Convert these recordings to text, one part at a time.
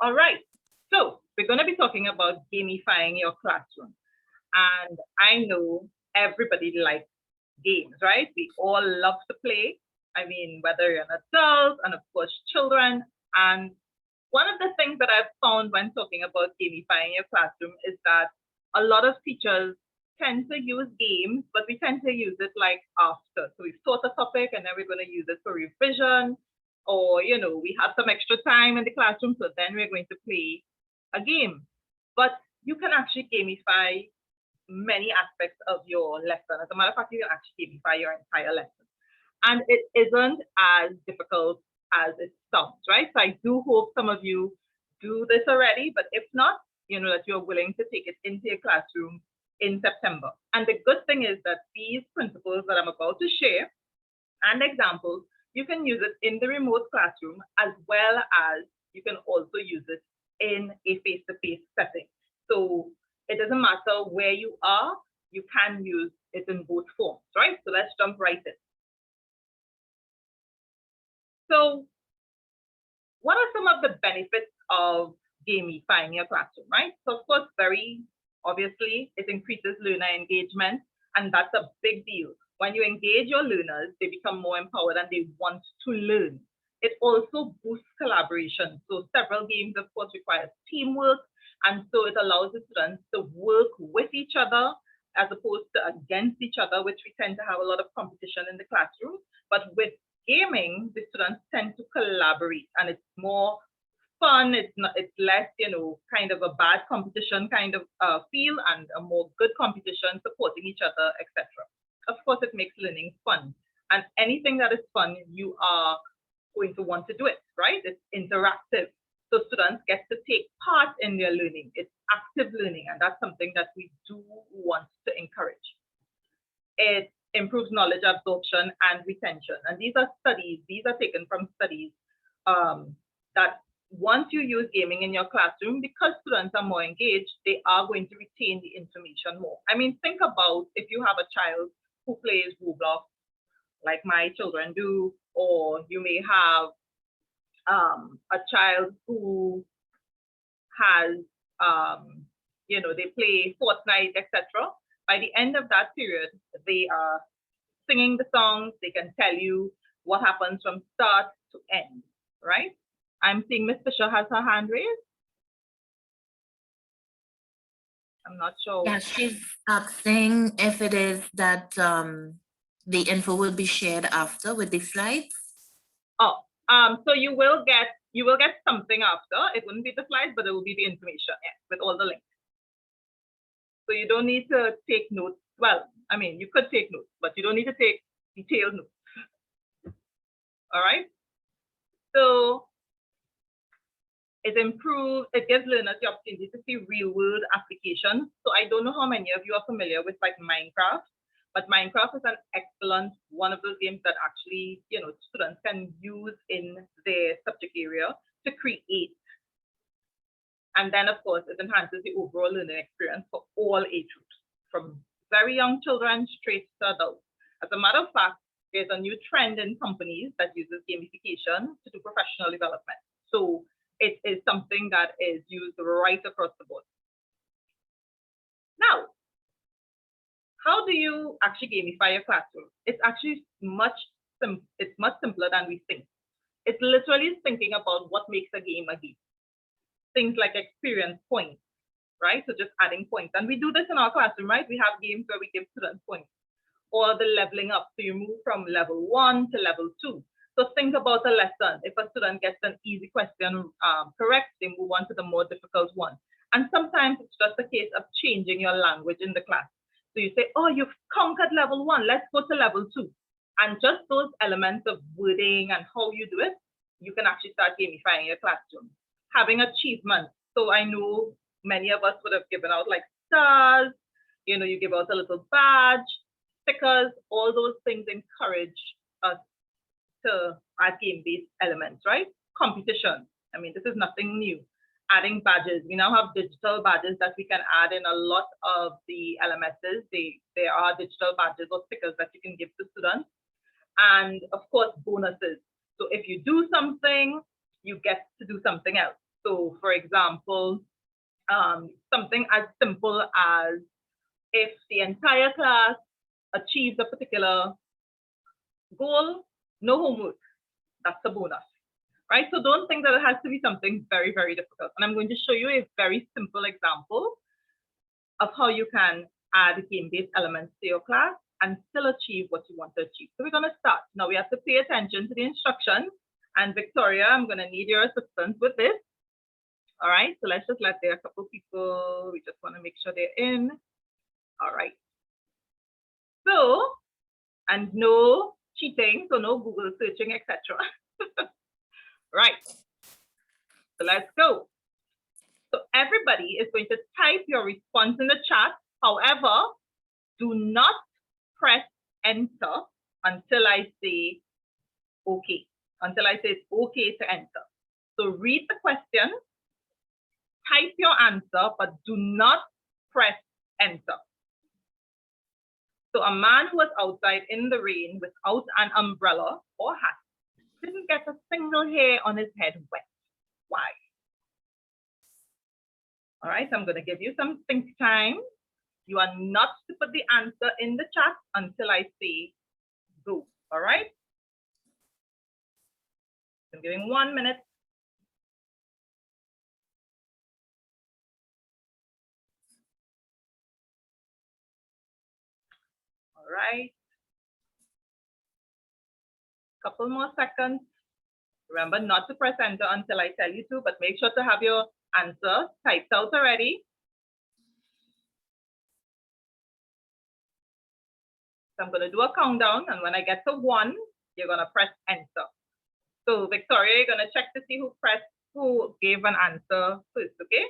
All right, so we're going to be talking about gamifying your classroom. And I know everybody likes games, right? We all love to play. I mean, whether you're an adult and of course children. And one of the things that I've found when talking about gamifying your classroom is that a lot of teachers tend to use games, but we tend to use it like after. So we've taught a topic and then we're going to use it for revision, or, you know, we have some extra time in the classroom, so then we're going to play a game. But you can actually gamify many aspects of your lesson. As a matter of fact, you can actually gamify your entire lesson. And it isn't as difficult as it sounds, right? So I do hope some of you do this already, but if not, you know, that you're willing to take it into your classroom in September. And the good thing is that these principles that I'm about to share and examples, you can use it in the remote classroom, as well as you can also use it in a face-to-face setting. So it doesn't matter where you are, you can use it in both forms, right? So let's jump right in. So what are some of the benefits of gamifying your classroom, right? So of course, very obviously, it increases learner engagement, and that's a big deal. When you engage your learners, they become more empowered and they want to learn. It also boosts collaboration. So several games, of course, require teamwork, and so it allows the students to work with each other as opposed to against each other, which we tend to have a lot of competition in the classroom. But with gaming, the students tend to collaborate, and it's more fun. It's less, you know, kind of a bad competition kind of feel, and a more good competition, supporting each other, etc. Of course, it makes learning fun, and anything that is fun, you are going to want to do it, right? It's interactive, so students get to take part in their learning. It's active learning, and that's something that we do want to encourage. It improves knowledge absorption and retention, and these are taken from studies that once you use gaming in your classroom, because students are more engaged, they are going to retain the information more. I mean, think about if you have a child who plays Roblox, like my children do, or you may have a child who has, you know, they play Fortnite, etc. By the end of that period, they are singing the songs. They can tell you what happens from start to end, right? I'm seeing Miss Fisher has her hand raised. I'm not sure. Yeah, she's asking if it is that the info will be shared after with the slides. Oh, so you will get something after. It wouldn't be the slides, but it will be the information, yes, with all the links. So you don't need to take notes. Well, I mean, you could take notes, but you don't need to take detailed notes. All right. So it gives learners the opportunity to see real world applications. So I don't know how many of you are familiar with like Minecraft, but Minecraft is an excellent one of those games that actually, you know, students can use in their subject area to create. And then of course, it enhances the overall learning experience for all age groups, from very young children straight to adults. As a matter of fact, there's a new trend in companies that uses gamification to do professional development. So it is something that is used right across the board. Now, how do you actually gamify your classroom? It's actually much simpler than we think. It's literally thinking about what makes a game a game. Things like experience points, right? So just adding points. And we do this in our classroom, right? We have games where we give students points, or the leveling up. So you move from level 1 to level 2. So think about a lesson. If a student gets an easy question correct, they move on to the more difficult one. And sometimes it's just a case of changing your language in the class. So you say, oh, you've conquered level 1, let's go to level 2. And just those elements of wording and how you do it, you can actually start gamifying your classroom. Having achievements. So I know many of us would have given out like stars, you know, you give out a little badge, stickers, all those things encourage us to add game-based elements, right? Competition. I mean, this is nothing new. Adding badges. We now have digital badges that we can add in a lot of the LMSs. There are digital badges or stickers that you can give to students. And of course, bonuses. So if you do something, you get to do something else. So for example, something as simple as if the entire class achieves a particular goal, no homework. That's a bonus, right? So don't think that it has to be something very, very difficult. And I'm going to show you a very simple example of how you can add game-based elements to your class and still achieve what you want to achieve. So we're going to start. Now we have to pay attention to the instructions. And Victoria, I'm going to need your assistance with this. All right, so let's just let there are a couple people. We just want to make sure they're in. All right. So, and no cheating, so no Google searching, etc. Right. So let's go. So everybody is going to type your response in the chat. However, do not press enter until I say okay. Until I say it's okay to enter. So read the question, type your answer, but do not press enter. So a man who was outside in the rain without an umbrella or hat didn't get a single hair on his head wet. Why? All right, I'm going to give you some think time. You are not to put the answer in the chat until I say go. All right? I'm giving 1 minute. All right. Couple more seconds. Remember not to press enter until I tell you to, but make sure to have your answer typed out already. So I'm going to do a countdown, and when I get to 1, you're going to press enter. So Victoria, you're going to check to see who gave an answer first, okay?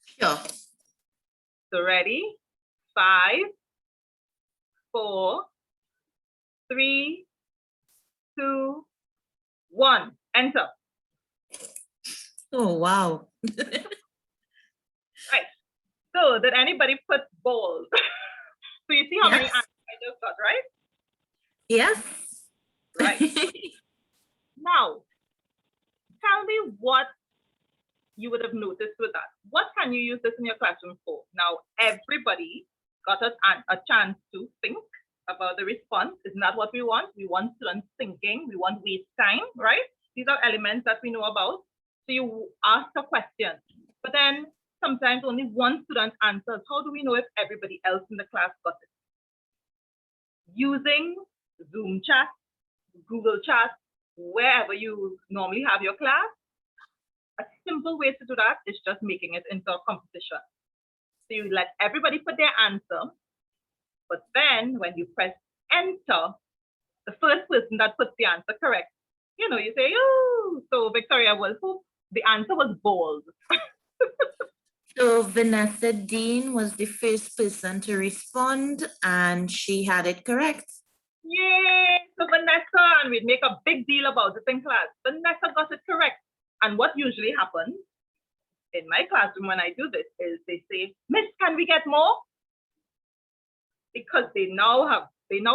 Sure. So ready? 5, 4, 3, 2, 1. Enter. Oh, wow. Right. So did anybody put balls? So you see how many Yes. answers I just got, right? Yes. Right. Now, tell me what you would have noticed with that. What can you use this in your classroom for? Now, everybody got a chance to think about the response. Isn't that what we want? We want students thinking. We want waste time, right? These are elements that we know about. So you ask a question, but then sometimes only one student answers. How do we know if everybody else in the class got it? Using Zoom chat, Google chat, wherever you normally have your class, a simple way to do that is just making it into a competition. So you let everybody put their answer, but then when you press enter, the first person that puts the answer correct, you know, you say, oh, so Victoria was who? The answer was bold. So Vanessa Dean was the first person to respond, and she had it correct. Yay! So Vanessa, and we'd make a big deal about it in class. Vanessa got it correct. And what usually happens in my classroom when I do this is they say, Miss, can we get more? Because they now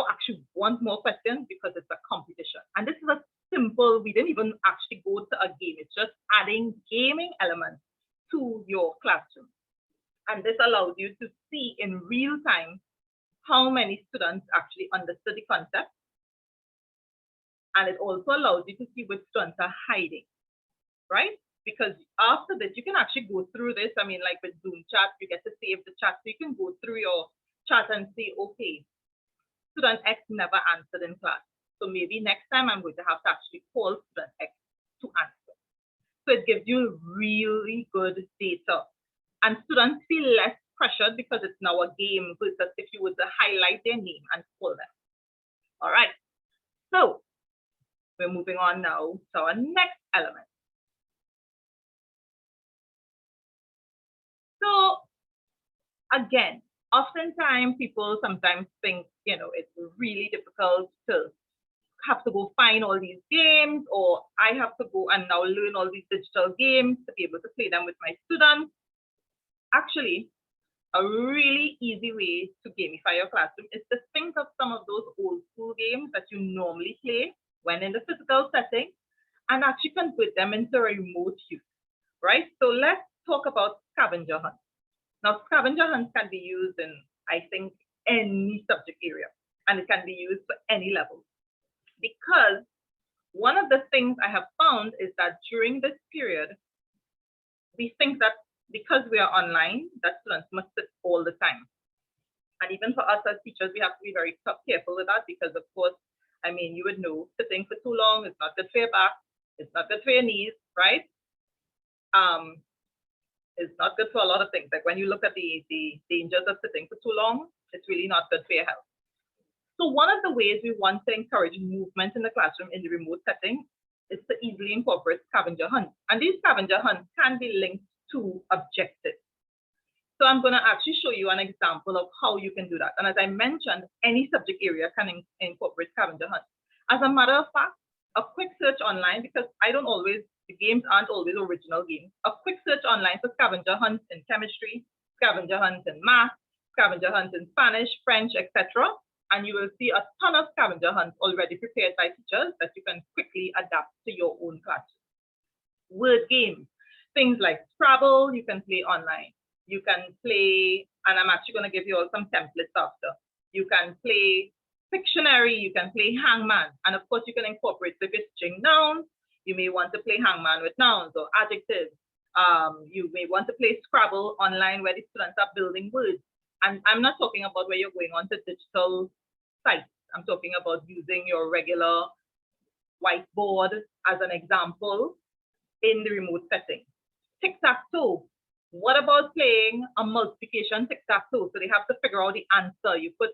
actually want more questions because it's a competition. And this is a simple, we didn't even actually go to a game. It's just adding gaming elements to your classroom. And this allows you to see in real time how many students actually understood the concept. And it also allows you to see which students are hiding, right? Because after this, you can actually go through this. I mean, like with Zoom chat, you get to save the chat. So you can go through your chat and say, okay, student X never answered in class. So maybe next time I'm going to have to actually call student X to answer. So it gives you really good data. And students feel less pressured because it's now a game versus if you were to highlight their name and call them. All right. So we're moving on now to our next element. So again, oftentimes people sometimes think, you know, it's really difficult to have to go find all these games, or I have to go and now learn all these digital games to be able to play them with my students. Actually, a really easy way to gamify your classroom is to think of some of those old school games that you normally play when in the physical setting and actually convert them into a remote use, right? So let's talk about scavenger hunts. Now, scavenger hunts can be used in, I think, any subject area, and it can be used for any level. Because one of the things I have found is that during this period, we think that because we are online, that students must sit all the time. And even for us as teachers, we have to be very careful with that because, of course, I mean, you would know sitting for too long is not good for your back, it's not good for your knees, right? It's not good for a lot of things. Like when you look at the dangers of sitting for too long, it's really not good for your health. So one of the ways we want to encourage movement in the classroom in the remote setting is to easily incorporate scavenger hunts. And these scavenger hunts can be linked to objectives. So I'm going to actually show you an example of how you can do that. And as I mentioned, any subject area can incorporate scavenger hunts. As a matter of fact, a quick search online, because the games aren't always original games, a quick search online for scavenger hunts in chemistry, scavenger hunts in math, scavenger hunts in Spanish, French, etc. And you will see a ton of scavenger hunts already prepared by teachers that you can quickly adapt to your own classroom. Word games, things like Scrabble, you can play online. You can play, and I'm actually going to give you all some templates after. You can play Pictionary, you can play Hangman, and of course you can incorporate the string nouns. You may want to play Hangman with nouns or adjectives. You may want to play Scrabble online where the students are building words. And I'm not talking about where you're going onto digital sites. I'm talking about using your regular whiteboard as an example in the remote setting. Tic-tac-toe. What about playing a multiplication tic-tac-toe? So they have to figure out the answer. You put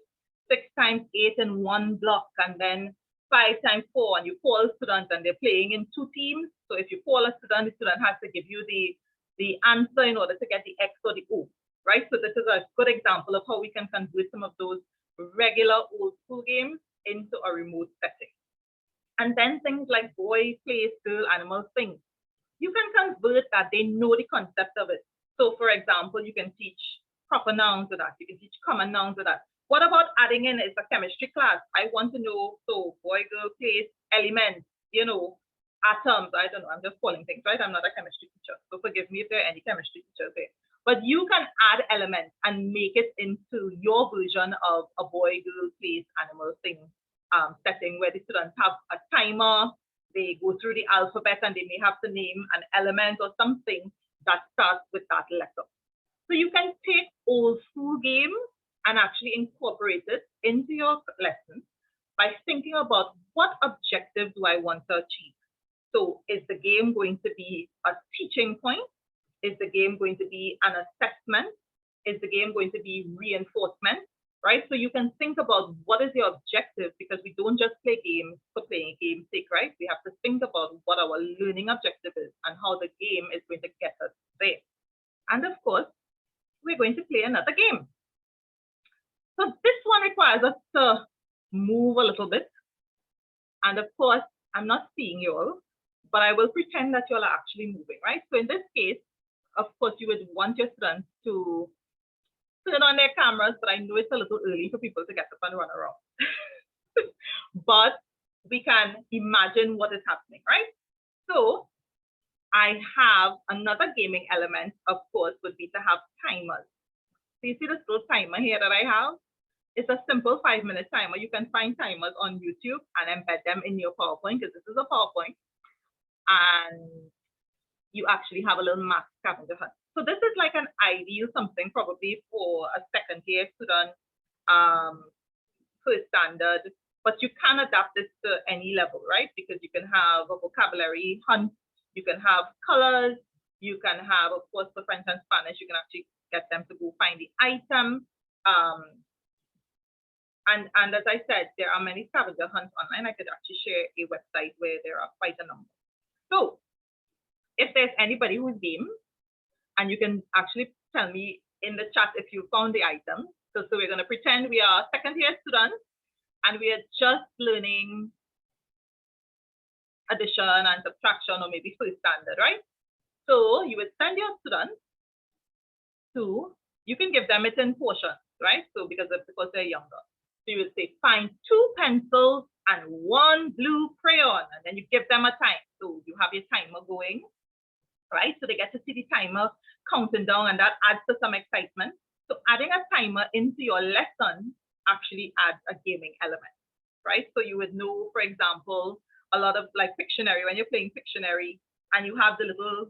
6 times 8 in one block and then 5 times 4, and you call students and they're playing in 2 teams. So if you call a student, the student has to give you the answer in order to get the X or the O, right? So this is a good example of how we can convert some of those regular old school games into a remote setting. And then things like boy, place, girl, animal, things. You can convert that, they know the concept of it. So for example, you can teach proper nouns with that. You can teach common nouns with that. What about adding in is a chemistry class? I want to know, so boy, girl, place, elements, you know, atoms. I don't know, I'm just calling things, right? I'm not a chemistry teacher, so forgive me if there are any chemistry teachers there. But you can add elements and make it into your version of a boy, girl, place, animal, thing setting where the students have a timer, they go through the alphabet and they may have to name an element or something that starts with that letter. So you can take old school games and actually incorporate it into your lesson by thinking about what objective do I want to achieve. So is the game going to be a teaching point? Is the game going to be an assessment? Is the game going to be reinforcement? Right? So you can think about what is your objective, because we don't just play games for playing game's sake, right? We have to think about what our learning objective is and how the game is going to get us there. And of course, we're going to play another game. So this one requires us to move a little bit. And of course, I'm not seeing you all, but I will pretend that you all are actually moving, right? So in this case, of course, you would want your students to turn on their cameras, but I know it's a little early for people to get up and run around. But we can imagine what is happening, right? So I have another gaming element, of course, would be to have timers. So you see this little timer here that I have? It's a simple 5-minute timer. You can find timers on YouTube and embed them in your PowerPoint, because this is a PowerPoint. And you actually have a little math scavenger hunt. So this is like an ideal something probably for a second year student, first standard, but you can adapt this to any level, right? Because you can have a vocabulary hunt, you can have colors, you can have, of course, for French and Spanish, you can actually get them to go find the item. And as I said, there are many scavenger hunts online. I could actually share a website where there are quite a number. So if there's anybody who's game, and you can actually tell me in the chat if you found the item. So we're going to pretend we are second year students and we are just learning addition and subtraction, or maybe first standard, right? So you would send your students to, you can give them it in portions, right? So because they're younger. So you would say, find 2 pencils and 1 blue crayon, and then you give them a time. So you have your timer going. right? So they get to see the timer counting down, and that adds to some excitement. So adding a timer into your lesson actually adds a gaming element, right? So you would know, for example, a lot of like Pictionary, when you're playing Pictionary and you have the little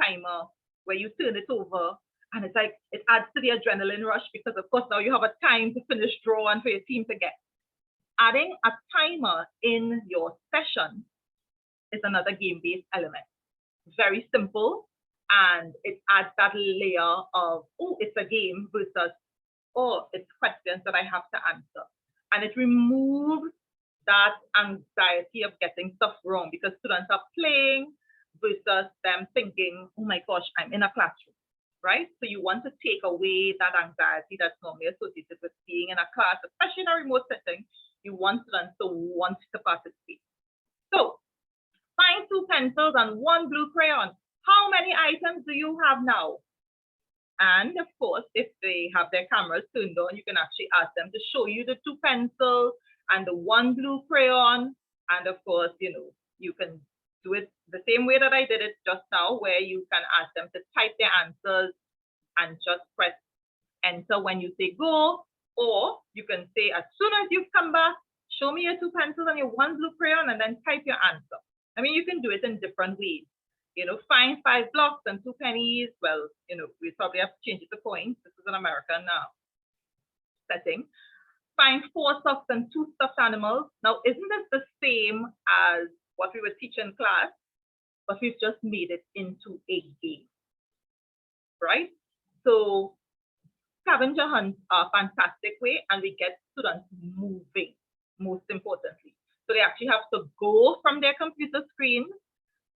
timer where you turn it over, and it's like, it adds to the adrenaline rush because of course now you have a time to finish draw and for your team to get. Adding a timer in your session is another game-based element. Very simple, and it adds that layer of, oh, it's a game versus, oh, it's questions that I have to answer. And it removes that anxiety of getting stuff wrong because students are playing versus them thinking, oh my gosh, I'm in a classroom, right? So you want to take away that anxiety that's normally associated with being in a class, especially in a remote setting. You want students to want to participate. So find 2 pencils and 1 blue crayon. How many items do you have now? And of course, if they have their cameras turned on, you can actually ask them to show you the 2 pencils and the 1 blue crayon. And of course, you know, you can do it the same way that I did it just now, where you can ask them to type their answers and just press enter when you say go, or you can say, as soon as you've come back, show me your 2 pencils and your 1 blue crayon, and then type your answer. I mean, you can do it in different ways. You know, find 5 blocks and 2 pennies. Well, you know, we probably have to change it to coins. This is an American setting. Find 4 socks and 2 stuffed animals. Now, isn't this the same as what we were teaching in class, but we've just made it into a game, right? So scavenger hunts are a fantastic way, and we get students moving, most importantly. So they actually have to go from their computer screen,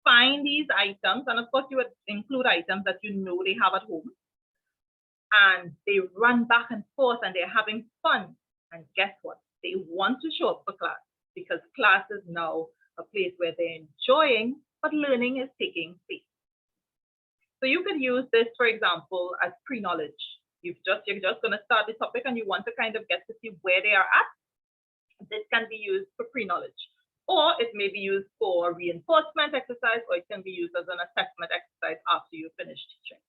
find these items, and of course you would include items that you know they have at home, and they run back and forth and they're having fun. And guess what? They want to show up for class because class is now a place where they're enjoying, but learning is taking place. So you could use this, for example, as pre-knowledge. You're just going to start the topic and you want to kind of get to see where they are at. This can be used for pre-knowledge, or it may be used for reinforcement exercise, or it can be used as an assessment exercise after you finish teaching.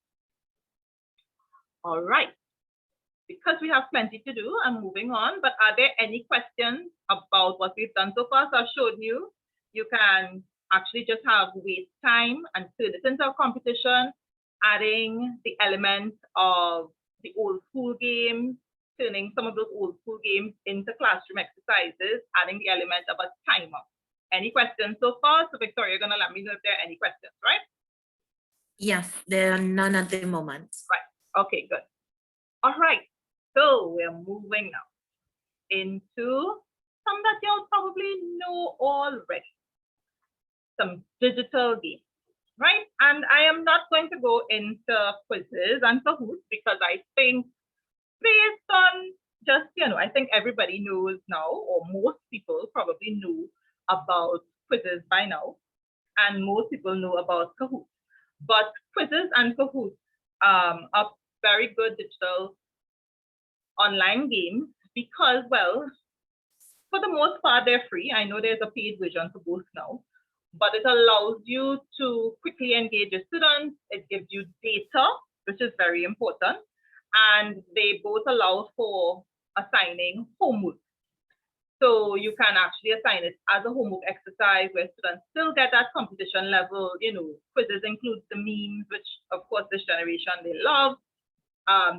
All right. Because we have plenty to do, I'm moving on, but are there any questions about what we've done so far? So I've shown you, you can actually just have waste time and turn it into a competition, adding the element of the old school games, turning some of those old school games into classroom exercises, adding the element of a timer. Any questions so far? So Victoria, you're gonna let me know if there are any questions, right? Yes, there are none at the moment. Right, okay, good. All right, so we're moving now into some that you'll probably know already, some digital games, right? And I am not going to go into quizzes and Kahoots because I think based on just, you know, I think everybody knows now, or most people probably know about quizzes by now, and most people know about Kahoots. But quizzes and Kahoots are very good digital online games because, well, for the most part, they're free. I know there's a paid version for both now, but it allows you to quickly engage your students. It gives you data, which is very important. And they both allow for assigning homework. So you can actually assign it as a homework exercise where students still get that competition level. You know, quizzes include the memes, which of course this generation they love.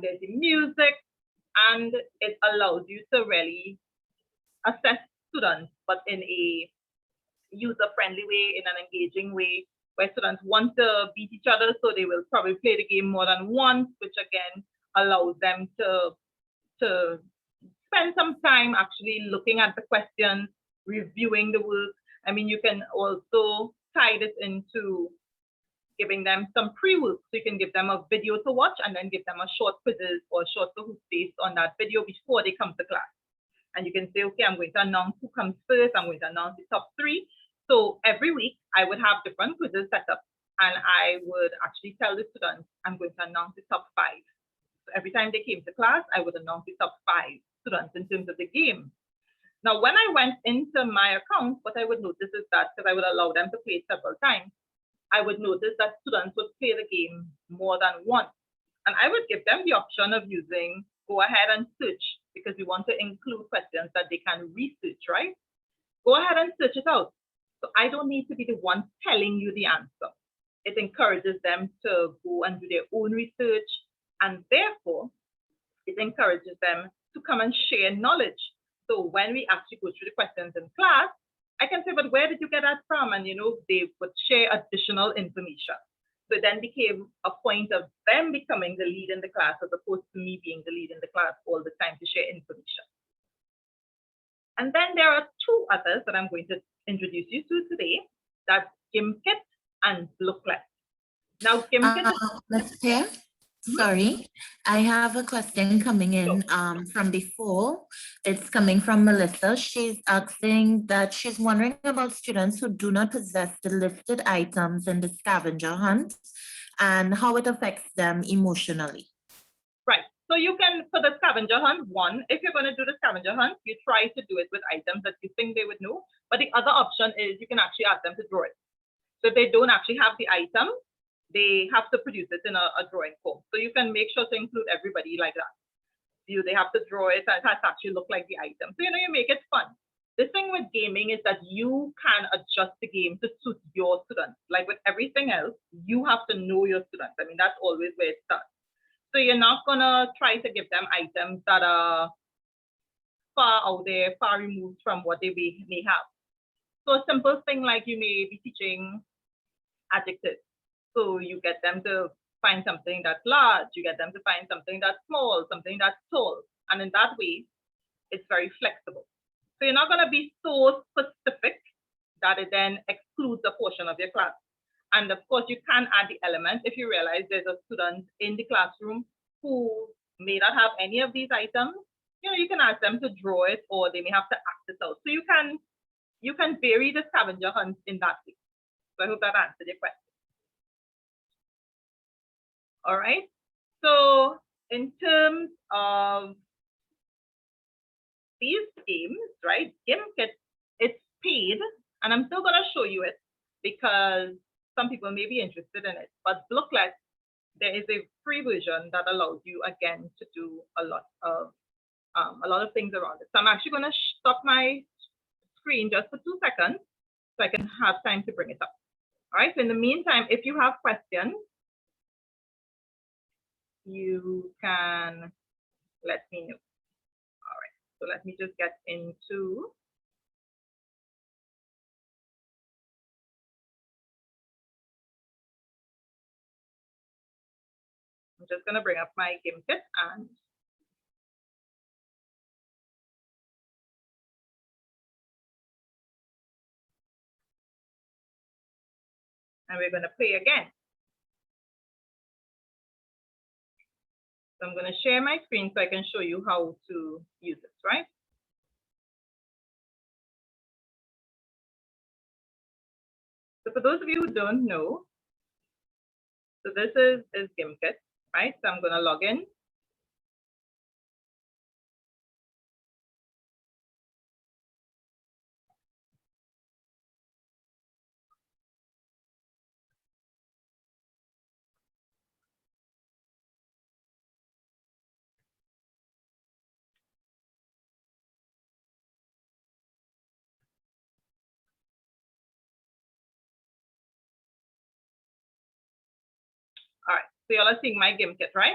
There's the music, and it allows you to really assess students, but in a user-friendly way, in an engaging way, where students want to beat each other, so they will probably play the game more than once, which again allows them to spend some time actually looking at the questions, reviewing the work. I mean, you can also tie this into giving them some pre-work. So you can give them a video to watch and then give them a short quizzes or short Kahoot based on that video before they come to class. And you can say, okay, I'm going to announce who comes first. I'm going to announce the top 3. So every week I would have different quizzes set up, and I would actually tell the students, I'm going to announce the top 5. So every time they came to class, I would announce the top 5 students in terms of the game. Now, when I went into my account, what I would notice is that, because I would allow them to play it several times, I would notice that students would play the game more than once. And I would give them the option of using go ahead and search, because we want to include questions that they can research, right? Go ahead and search it out. So I don't need to be the one telling you the answer. It encourages them to go and do their own research, and therefore it encourages them to come and share knowledge. So when we actually go through the questions in class, I can say, but where did you get that from? And they would share additional information. So it then became a point of them becoming the lead in the class, as opposed to me being the lead in the class all the time to share information. And then there are two others that I'm going to introduce you to today. That's GimKit and Booklet. Now, GimKit is... Sorry, I have a question coming in from before. It's coming from Melissa. She's asking that she's wondering about students who do not possess the listed items in the scavenger hunt and how it affects them emotionally. Right. So you can, for the scavenger hunt, one, if you're going to do the scavenger hunt, you try to do it with items that you think they would know. But the other option is you can actually ask them to draw it. So if they don't actually have the item, they have to produce it in a drawing form. So you can make sure to include everybody like that. They have to draw it, and it has to actually look like the item. So, you make it fun. The thing with gaming is that you can adjust the game to suit your students. Like with everything else, you have to know your students. I mean, that's always where it starts. So you're not gonna try to give them items that are far out there, far removed from what they may have. So a simple thing like you may be teaching adjectives. So you get them to find something that's large, you get them to find something that's small, something that's tall. And in that way, it's very flexible. So you're not going to be so specific that it then excludes a portion of your class. And of course, you can add the element if you realize there's a student in the classroom who may not have any of these items. You can ask them to draw it, or they may have to act it out. So you can vary the scavenger hunt in that way. So I hope that answered your question. All right. So in terms of these games, right, GimKit, it's paid, and I'm still going to show you it because some people may be interested in it. But Booklet, there is a free version that allows you, again, to do a lot of things around it. So I'm actually going to stop my screen just for 2 seconds so I can have time to bring it up. All right. So in the meantime, if you have questions, you can let me know. All right, so let me just get into I'm just going to bring up my GimKit and we're going to play again. So I'm going to share my screen so I can show you how to use it, right? So for those of you who don't know, so this is GimKit, right? So I'm going to log in. All right, so y'all are seeing my GimKit, right?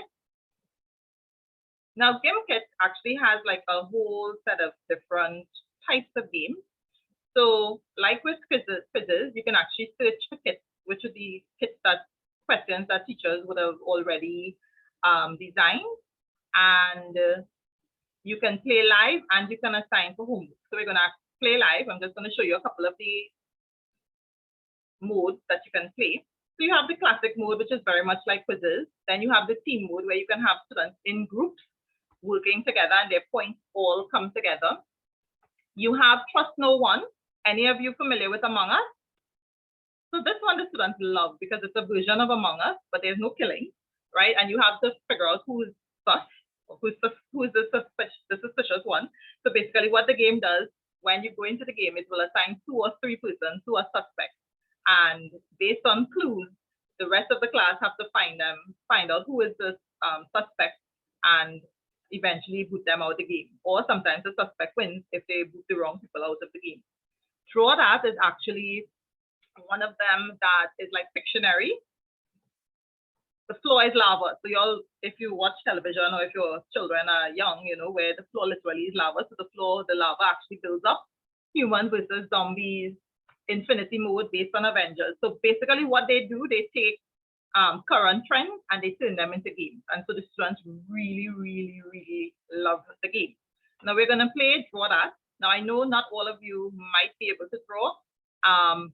Now, GimKit actually has like a whole set of different types of games. So like with quizzes, you can actually search for kits, which would be kits questions that teachers would have already designed. And you can play live and you can assign for homework. So we're going to play live. I'm just going to show you a couple of the modes that you can play. So you have the classic mode, which is very much like quizzes. Then you have the team mode where you can have students in groups working together and their points all come together. You have Trust No One. Any of you familiar with Among Us? So this one the students love because it's a version of Among Us, but there's no killing, right? And you have to figure out who's sus, or who's the suspicious one. So basically what the game does, when you go into the game, it will assign 2 or 3 persons who are suspects. and based on clues, the rest of the class have to find out who is the suspect, and eventually boot them out of the game. Or sometimes the suspect wins if they boot the wrong people out of the game. Draw That is actually one of them that is like Pictionary. The floor is lava. So y'all, if you watch television or if your children are young, you know, where the floor literally is lava. So the lava actually builds up. Humans versus zombies, infinity mode based on Avengers. So basically what they do, they take current trends and they turn them into games. And so the students really, really, really love the game. Now we're gonna play Draw That. Now I know not all of you might be able to draw,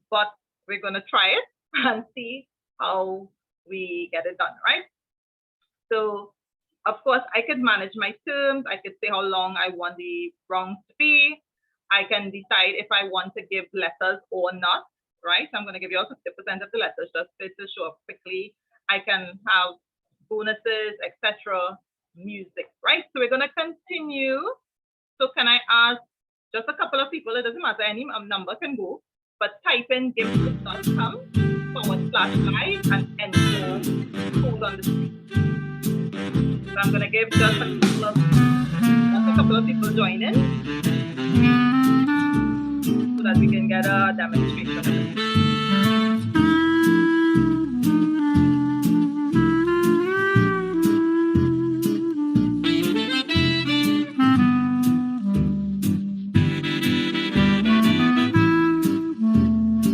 but we're gonna try it and see how we get it done, right? So of course I could manage my terms. I could say how long I want the rounds to be. I can decide if I want to give letters or not, right? So I'm going to give you all 50% of the letters just to show up quickly. I can have bonuses, etc., music, right? So we're going to continue. So can I ask just a couple of people, it doesn't matter, any number can go, but type in gamify.com/live and enter code on the screen. So I'm going to give just a couple of people join in, so that we can get a demonstration of it.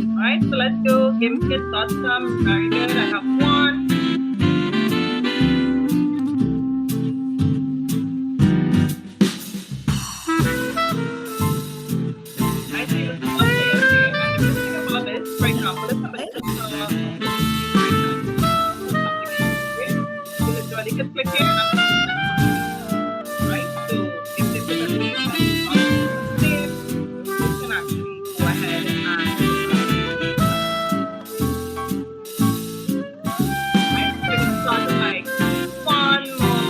All right, so let's go. Gamify.com. Very good. I have one. I see this one here. Okay. And the thing about this, for example, if somebody just you literally can click here and right. So if this is a name that is not saved, you can actually go ahead and right. So we're gonna start with like one more.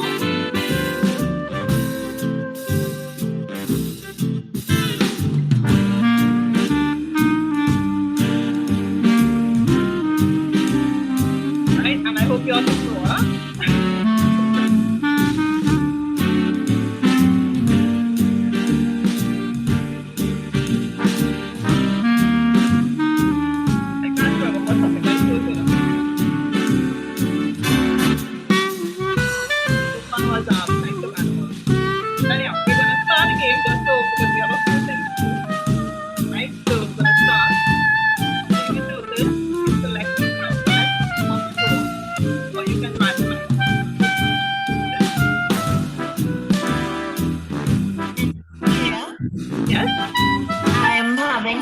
Right, and I hope you all can draw.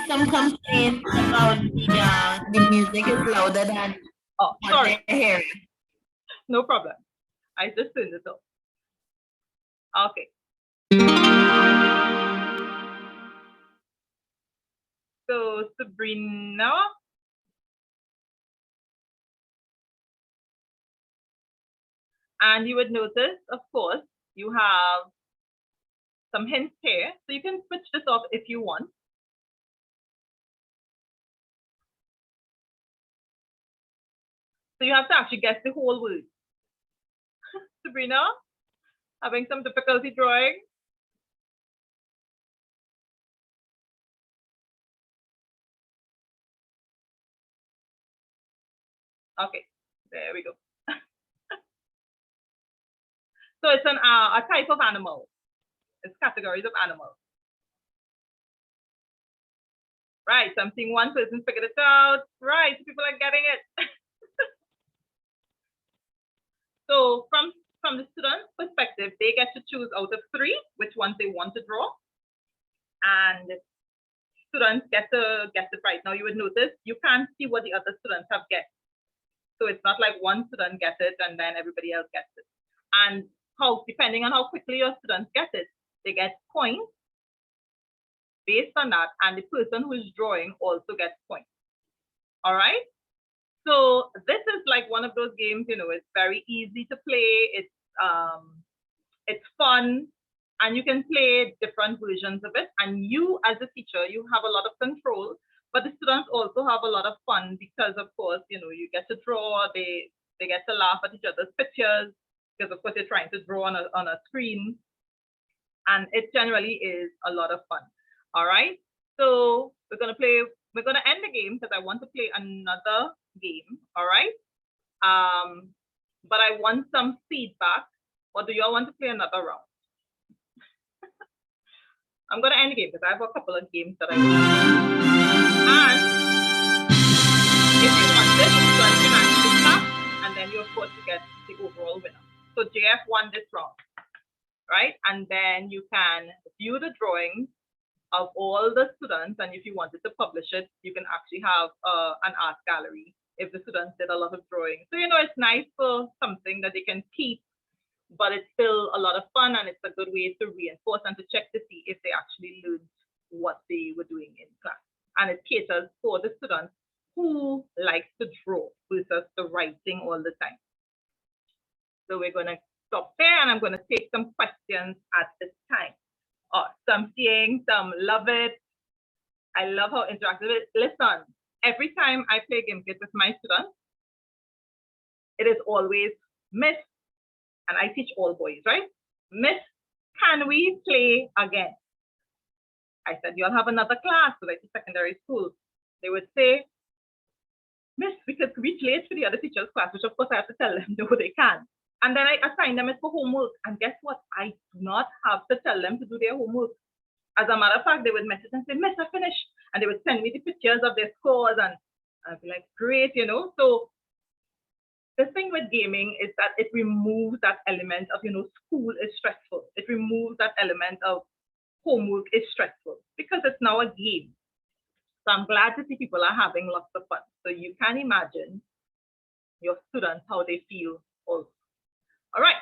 Some complaints about the music is louder than what they're hearing. No problem. I just turned it off. Okay. So Sabrina. And you would notice, of course, you have some hints here. So you can switch this off if you want. So you have to actually guess the whole word. Sabrina, having some difficulty drawing? Okay, there we go. So it's a type of animal. It's categories of animals. Right, so I'm seeing one person figured it out. Right, people are getting it. So from the student's perspective, they get to choose out of 3 which ones they want to draw. And students get to guess it right. Now you would notice you can't see what the other students have guessed. So it's not like one student gets it and then everybody else gets it. And depending on how quickly your students get it, they get points based on that, and the person who is drawing also gets points. All right. So this is like one of those games, you know, it's very easy to play. It's fun, and you can play different versions of it. And you as a teacher, you have a lot of control But the students also have a lot of fun because, of course, you know, you get to draw, they get to laugh at each other's pictures because, of course, they're trying to draw on a screen. And it generally is a lot of fun. All right. So we're going to end the game because I want to play another game. All right. But I want some feedback. Or do you all want to play another round? I'm going to end the game because I have a couple of games that I want to play. And if you want this, you can actually clap, and then you, of course, you get the overall winner. So JF won this round, right? And then you can view the drawings of all the students, and if you wanted to publish it, you can actually have an art gallery if the students did a lot of drawing. So, you know, it's nice for something that they can keep, but it's still a lot of fun, and it's a good way to reinforce and to check to see if they actually learned what they were doing in class. And it caters for the students who likes to draw versus the writing all the time. So we're going to stop there, and I'm going to take some questions at this time. Oh, some seeing, some love it. I love how interactive it is. Listen, every time I play Gimkit with my students, it is always, Miss, and I teach all boys, right? Miss, can we play again? I said, you'll have another class, so like secondary school. They would say, Miss, we could reach late for the other teacher's class, which of course I have to tell them, no, they can't. And then I assign them it for homework. And guess what? I do not have to tell them to do their homework. As a matter of fact, they would message and say, Miss, I finished. And they would send me the pictures of their scores, and I'd be like, great, you know? So the thing with gaming is that it removes that element of, you know, school is stressful. It removes that element of homework is stressful because it's now a game. So I'm glad to see people are having lots of fun. So you can imagine your students, how they feel also. All right,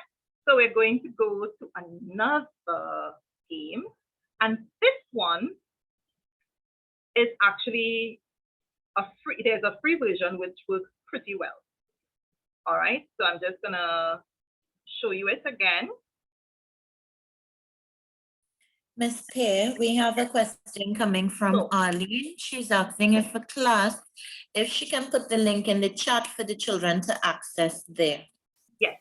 so we're going to go to another game. And this one is actually there's a free version which works pretty well. All right, so I'm just gonna show you it again. Ms. Pear, we have a question coming from Arlene. She's asking if a class, if she can put the link in the chat for the children to access there. Yes.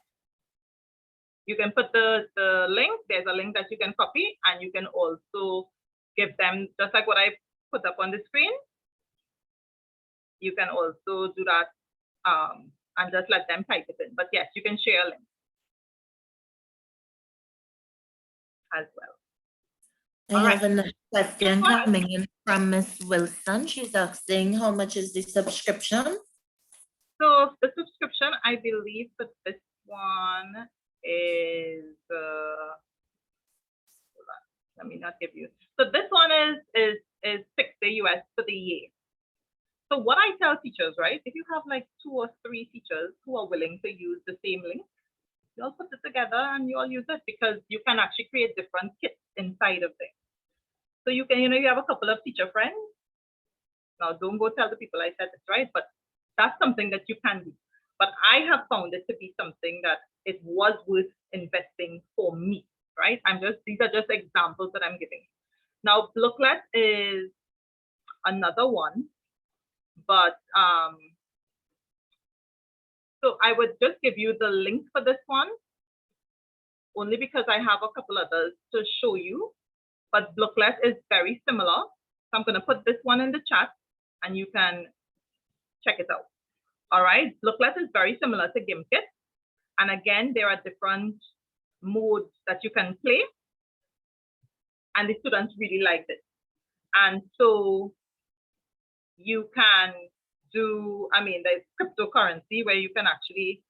You can put the link. There's a link that you can copy, and you can also give them, just like what I put up on the screen. You can also do that and just let them type it in. But yes, you can share a link as well. I have another question coming in from Ms. Wilson. She's asking how much is the subscription? So the subscription, I believe that this one is, let me not give you. So this one is $60 US for the year. So what I tell teachers, right? If you have like 2 or 3 teachers who are willing to use the same link, you all put it together and you all use it, because you can actually create different kits inside of it. So you can, you know, you have a couple of teacher friends. Now, don't go tell the people I said this, right? But that's something that you can do. But I have found it to be something that it was worth investing for me, right? These are just examples that I'm giving. Now, Booklet is another one, but so I would just give you the link for this one, only because I have a couple others to show you. But Booklet is very similar. So I'm going to put this one in the chat and you can check it out. All right, Booklet is very similar to Gimkit. And again, there are different modes that you can play. And the students really liked it. And so you can do, I mean, there's cryptocurrency where you can actually,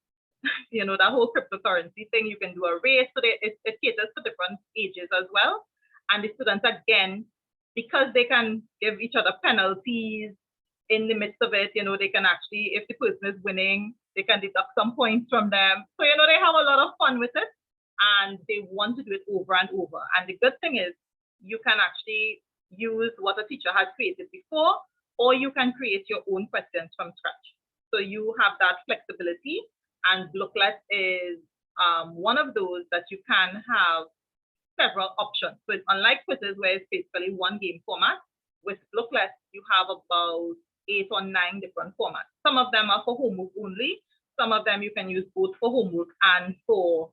you know, that whole cryptocurrency thing, you can do a race. So it caters to different ages as well. And the students, again, because they can give each other penalties in the midst of it, you know, they can actually, if the person is winning, they can deduct some points from them. So, you know, they have a lot of fun with it and they want to do it over and over. And the good thing is you can actually use what a teacher has created before, or you can create your own questions from scratch. So you have that flexibility, and Booklet is one of those that you can have several options. So it's unlike quizzes where it's basically one game format. with booklets, you have about 8 or 9 different formats. Some of them are for homework only. Some of them you can use both for homework and for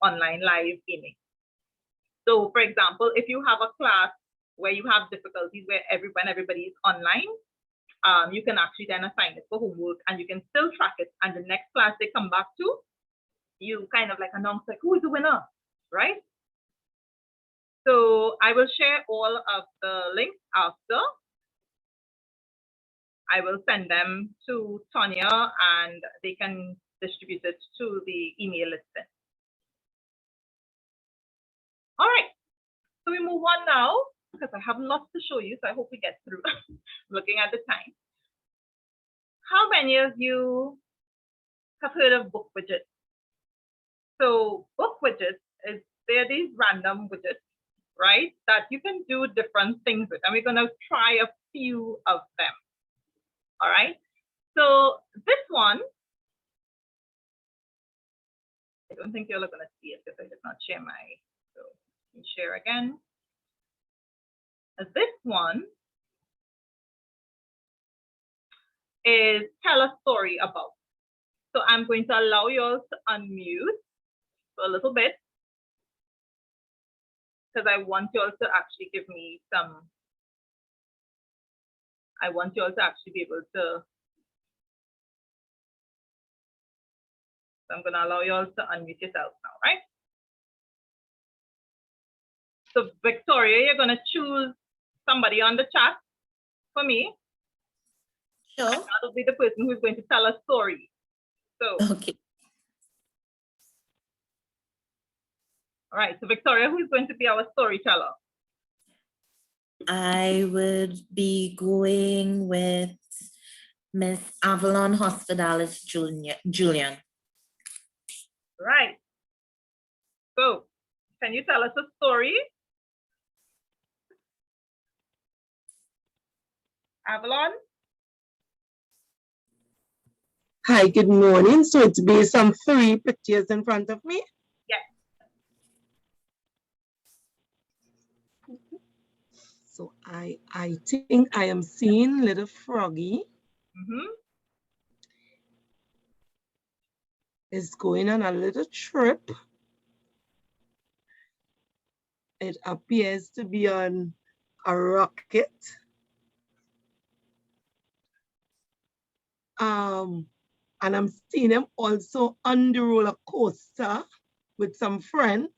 online live gaming. So for example, if you have a class where you have difficulties when everybody is online, you can actually then assign it for homework and you can still track it. And the next class they come back to, you kind of like announce like, who is the winner, right? So I will share all of the links after. I will send them to Tonya and they can distribute it to the email listing. All right, so we move on now because I have lots to show you, so I hope we get through. Looking at the time. How many of you have heard of book widgets? So book widgets they're these random widgets, right, that you can do different things with, and we're going to try a few of them. All right, so this one, I don't think you're going to see it because I did not share my, so let me share again. This one is tell a story about. So I'm going to allow you all to unmute for a little bit because I want you all to actually give me some, I want you all to actually be able to, so I'm going to allow you all to unmute yourself now, right? So Victoria, you're going to choose somebody on the chat for me. Sure. And that'll be the person who's going to tell a story. So, Okay. all right, so Victoria, who's going to be our storyteller? I would be going with Miss Avalon Hospitalis Julian. Right. So, can you tell us a story? Avalon? Hi, good morning. So it's based on 3 pictures in front of me. Yes. So I think I am seeing little Froggy is going on a little trip. It appears to be on a rocket. And I'm seeing him also on the roller coaster with some friends.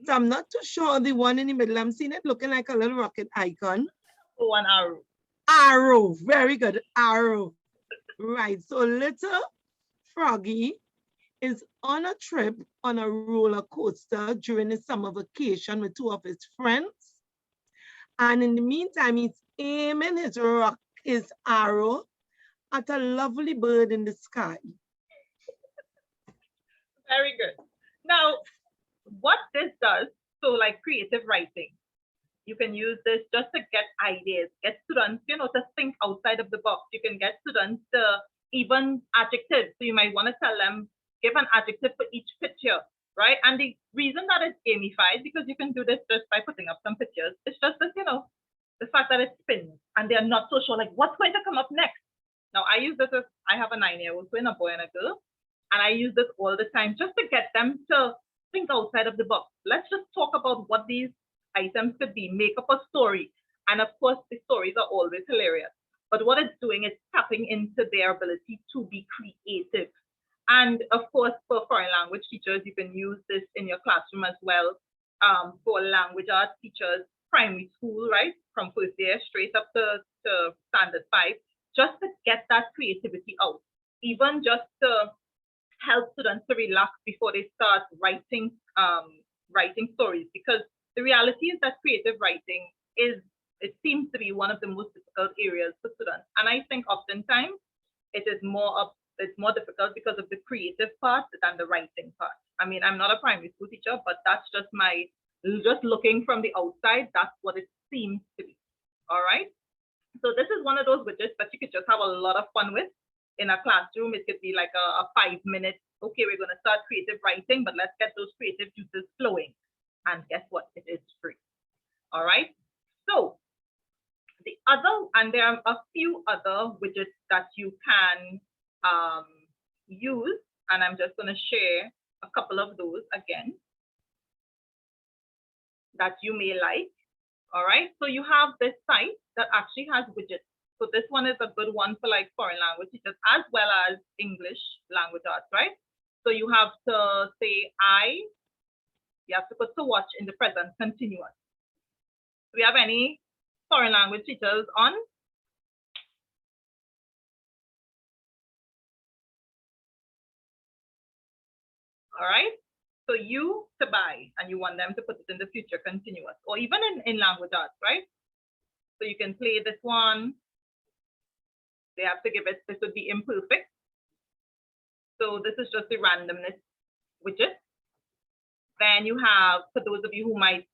So I'm not too sure the one in the middle. I'm seeing it looking like a little rocket icon. Oh, an arrow. Arrow, very good, arrow. Right, so little Froggy is on a trip on a roller coaster during the summer vacation with 2 of his friends. And in the meantime, he's aiming his arrow at a lovely bird in the sky. Very good. Now, what this does, so like creative writing, you can use this just to get ideas, get students, you know, to think outside of the box. You can get students to even adjectives. So you might want to tell them, give an adjective for each picture, right? And the reason that it's gamified, because you can do this just by putting up some pictures. It's just that, you know, the fact that it spins and they're not so sure, like what's going to come up next. Now I use this as, I have a 9-year-old twin, a boy and a girl, and I use this all the time just to get them to think outside of the box. Let's just talk about what these items could be, make up a story. And of course, the stories are always hilarious. But what it's doing is tapping into their ability to be creative. And of course, for foreign language teachers, you can use this in your classroom as well. For language arts teachers, primary school, right? From first year straight up to standard 5, just to get that creativity out. Even just to help students to relax before they start writing stories, because the reality is that creative writing it seems to be one of the most difficult areas for students. And I think oftentimes it's more difficult because of the creative part than the writing part. I mean, I'm not a primary school teacher, but that's just just looking from the outside, that's what it seems to be. All right. So this is one of those widgets that you could just have a lot of fun with in a classroom. It could be like a 5-minute, okay, we're going to start creative writing, but let's get those creative juices flowing. And guess what? It is free. All right. So the there are a few other widgets that you can use, and I'm just going to share a couple of those again that you may like. All right, so you have this site that actually has widgets. So this one is a good one for like foreign language teachers as well as English language arts, right? So you have to say you have to put to watch in the present continuous. Do we have any foreign language teachers on? All right, so you to buy and you want them to put it in the future continuous or even in language arts, right? So you can play this one. They have to give it, this would be imperfect. So this is just the randomness widget. Then you have, for those of you who might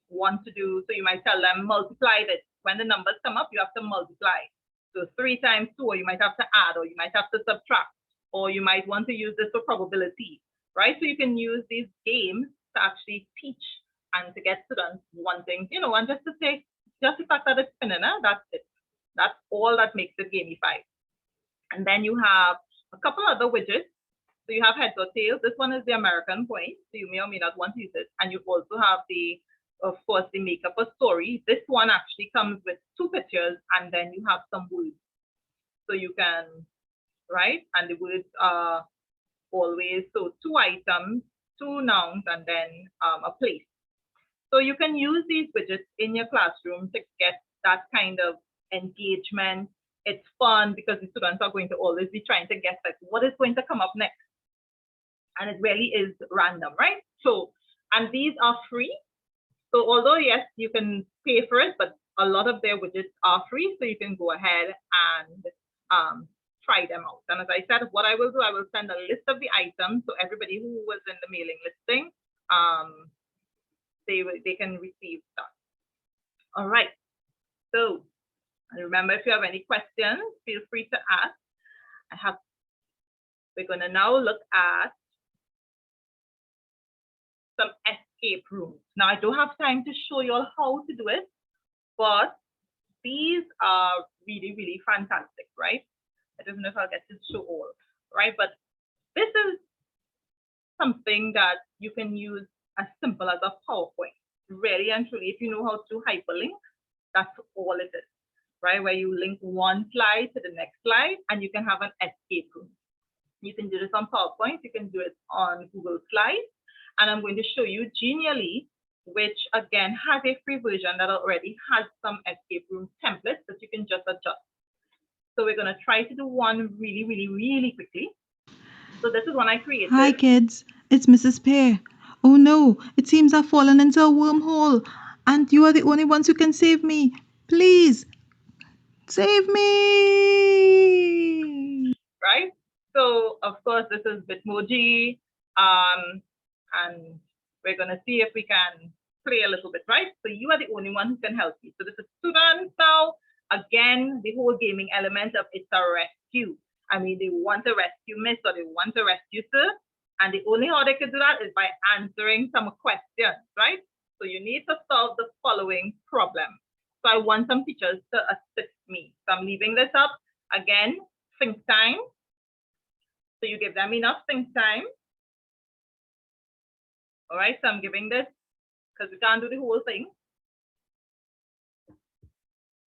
want to do, so you might tell them multiply this. When the numbers come up, you have to multiply. So 3 times 2, or you might have to add, or you might have to subtract, or you might want to use this for probability, right? So you can use these games to actually teach and to get students wanting, you know, and just to say, just the fact that it's spinning, that's it. That's all that makes it gamified. And then you have a couple other widgets. So you have heads or tails. This one is the American point. So you may or may not want to use it. And you also have the, of course, the make up a story. This one actually comes with 2 pictures and then you have some words. So you can, right? And the words are always, so 2 items, 2 nouns, and then a place. So you can use these widgets in your classroom to get that kind of engagement. It's fun because the students are going to always be trying to guess like what is going to come up next. And it really is random, right? So, and these are free. So although yes, you can pay for it, but a lot of their widgets are free. So you can go ahead and try them out. And as I said, what I will do, I will send a list of the items. So everybody who was in the mailing listing, they can receive that. All right. So, and remember, if you have any questions, feel free to ask. We're going to now look at some escape rooms. Now, I don't have time to show you all how to do it, but these are really, really fantastic, right? I don't know if I'll get to show all, right? But this is something that you can use as simple as a PowerPoint. Really and truly, if you know how to hyperlink, that's all it is, right? Where you link one slide to the next slide and you can have an escape room. You can do this on PowerPoint, you can do it on Google Slides, and I'm going to show you Genially, which again has a free version that already has some escape room templates that you can just adjust. So we're going to try to do one really, really, really quickly. So this is one I created. Hi kids, it's Mrs. Pear. Oh no, it seems I've fallen into a wormhole and you are the only ones who can save me. Please, save me. Right? So of course this is Bitmoji, and we're going to see if we can play a little bit, right? So you are the only one who can help me. So this is students now. Again, the whole gaming element of it's a rescue. I mean, they want to rescue Miss or they want to rescue Sir, and the only how they can do that is by answering some questions, right? So you need to solve the following problem. So I want some teachers to assist me. So I'm leaving this up. Again, think time. So you give them enough think time. All right, so I'm giving this because we can't do the whole thing.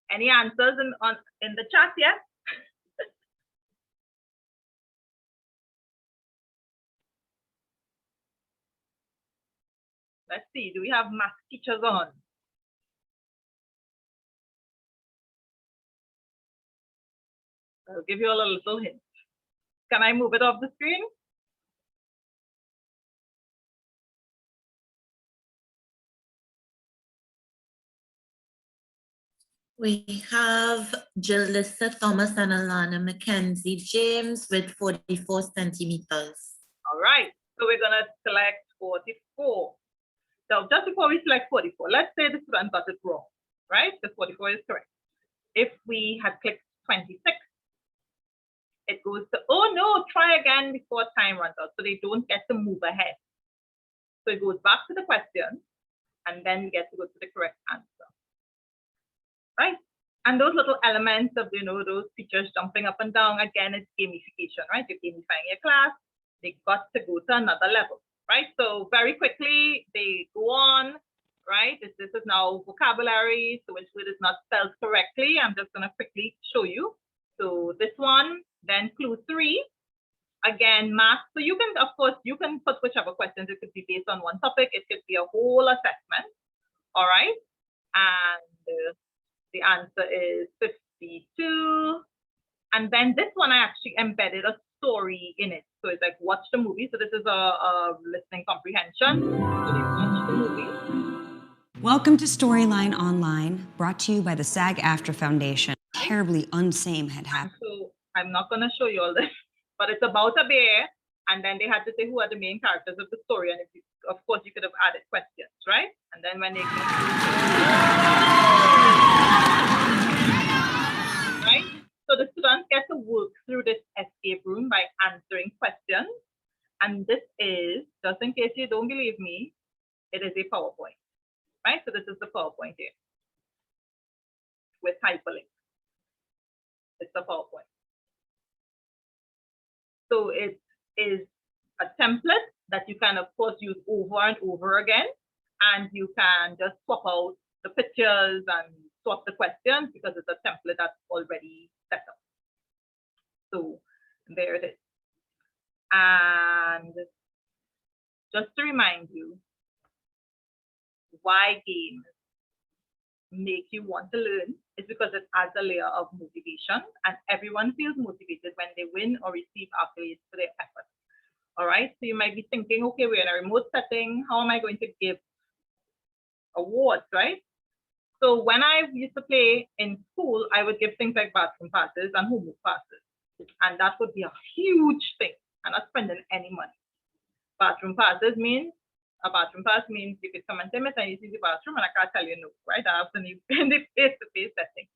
Any answers in the chat yet? Let's see, do we have math teachers on? I'll give you all a little hint. Can I move it off the screen? We have Jalissa Thomas and Alana Mackenzie James with 44 centimeters. All right, so we're gonna select 44. So just before we select 44, let's say the student got it wrong, right? The 44 is correct. If we had clicked 26, it goes to, oh no, try again before time runs out. So they don't get to move ahead. So it goes back to the question and then we get to go to the correct answer. Right? And those little elements of, those teachers jumping up and down, again, it's gamification, right? You're gamifying your class. They got to go to another level, right? So very quickly, they go on, right? This is now vocabulary, so which word is not spelled correctly. I'm just going to quickly show you. So this one, then clue 3, again, math. So you can, of course, you can put whichever questions. It could be based on one topic. It could be a whole assessment, all right? And the answer is 52. And then this one, I actually embedded a story in it. So it's like, watch the movie. So this is a listening comprehension. So they watch the movie. Welcome to Storyline Online, brought to you by the SAG-AFTRA Foundation. Terribly unsame had happened. So I'm not going to show you all this, but it's about a bear. And then they had to say who are the main characters of the story. And if you, of course, you could have added questions, right? And then when they right? So the students get to work through this escape room by answering questions. And this is, just in case you don't believe me, it is a PowerPoint, right? So this is the PowerPoint here with hyperlinks. It's a PowerPoint. So it is a template that you can, of course, use over and over again. And you can just swap out the pictures and swap the questions because it's a template that's already set up. So there it is. And just to remind you why games make you want to learn is because it adds a layer of motivation, and everyone feels motivated when they win or receive accolades for their efforts. All right, so you might be thinking, okay, we're in a remote setting. How am I going to give awards, right? So when I used to play in school, I would give things like bathroom passes and homework passes. And that would be a huge thing. I'm not spending any money. Bathroom passes means, a bathroom pass means you could come and say, Miss, I need to use the bathroom, and I can't tell you no, right? I have to leave in the face-to-face setting.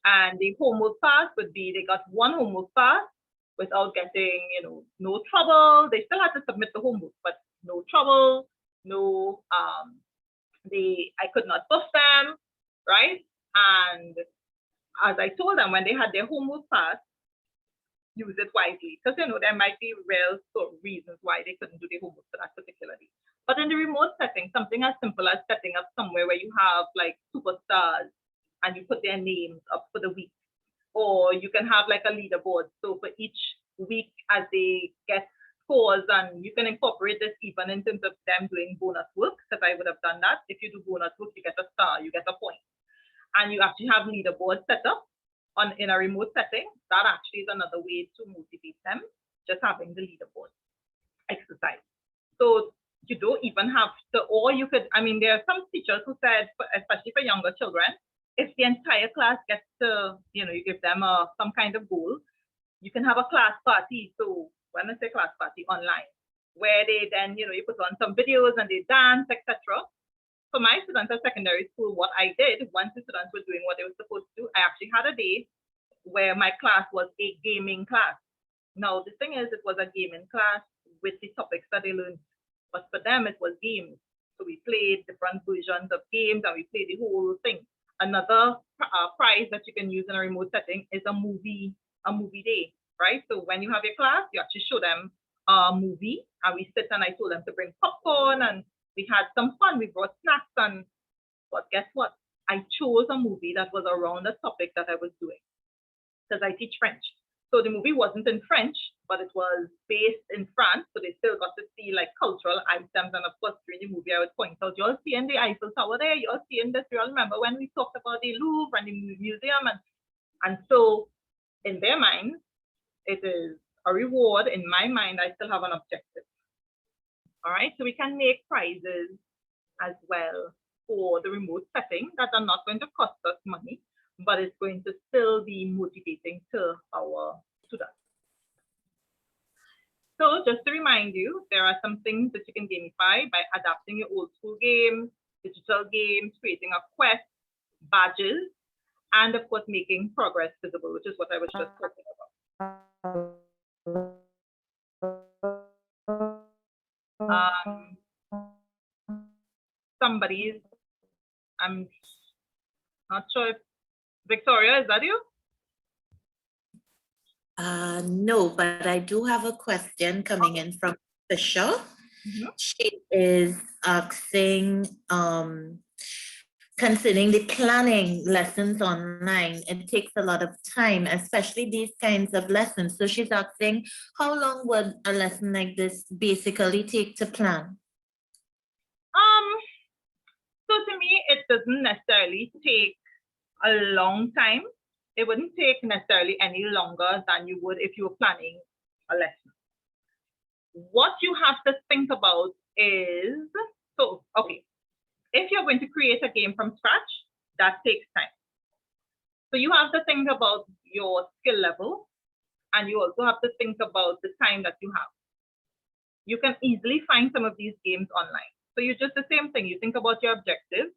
And the homework pass would be, they got one homework pass without getting, no trouble. They still had to submit the homework, but no trouble, no, I could not buff them, right? And as I told them, when they had their homework pass, use it wisely, because there might be real reasons why they couldn't do their homework for that particularly. But in the remote setting, something as simple as setting up somewhere where you have like superstars and you put their names up for the week, or you can have like a leaderboard. So for each week as they get scores, and you can incorporate this even in terms of them doing bonus work, because I would have done that. If you do bonus work, you get a star, you get a point. And you actually have leaderboards set up in a remote setting. That actually is another way to motivate them, just having the leaderboard exercise. So you don't even have to, or you could, there are some teachers who said, especially for younger children, if the entire class gets to, you give them some kind of goal, you can have a class party. So when I say class party, online, where they then, you put on some videos and they dance, etc. For my students at secondary school, what I did, once the students were doing what they were supposed to do, I actually had a day where my class was a gaming class. Now, the thing is, it was a gaming class with the topics that they learned, but for them, it was games. So we played different versions of games, and we played the whole thing. Another prize that you can use in a remote setting is a movie day, right? So when you have your class, you actually show them a movie, and we sit and I told them to bring popcorn, and we had some fun. We brought snacks, but guess what? I chose a movie that was around the topic that I was doing, because I teach French. So the movie wasn't in French, but it was based in France. So they still got to see like cultural items. And of course, during the movie, I would point out, you're seeing the Eiffel Tower there, you're seeing this. You all remember when we talked about the Louvre and the museum. And so in their mind, it is a reward. In my mind, I still have an objective. All right, so we can make prizes as well for the remote setting that are not going to cost us money, but it's going to still be motivating to our students. So just to remind you, there are some things that you can gamify by adapting your old school games, digital games, creating a quest, badges, and of course, making progress visible, which is what I was just talking about. I'm not sure if Victoria Victoria, is that you? No, but I do have a question coming in from Fisher. Mhm. She is asking, considering the planning lessons online, it takes a lot of time, especially these kinds of lessons. So she's asking, how long would a lesson like this basically take to plan? So to me, it doesn't necessarily take a long time. It wouldn't take necessarily any longer than you would if you were planning a lesson. What you have to think about is, so, okay, if you're going to create a game from scratch, that takes time. So you have to think about your skill level, and you also have to think about the time that you have. You can easily find some of these games online. So you just the same thing. You think about your objectives.